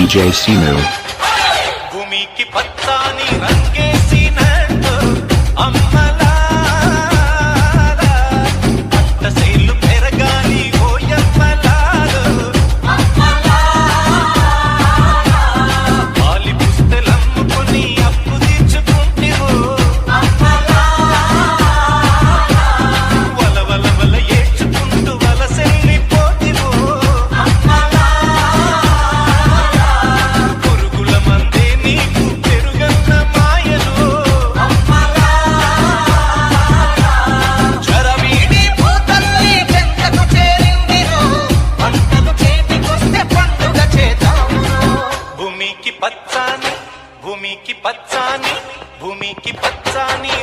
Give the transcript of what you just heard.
DJ Sinu. భూమికి పచ్చాని రంగేసినట్టు అమ్మలారా పంట సేలు పెరగాలి ఓయమ్మలారు పాలి పుస్తలమ్ముకుని అప్పు తీర్చుకుంటివో వల వల వల ఏడ్చుకుంటూ వలసెళ్ళిపోతివో పురుగుల మందే నీకు పెరుగన్న మాయలు చరవీడి భూతల్లి చెంతకు చేరిందిరో పంటలు చేతికొస్తే పండుగ చేద్దామురో భూమికి పచ్చాని భూమికి పచ్చాని భూమికి పచ్చాని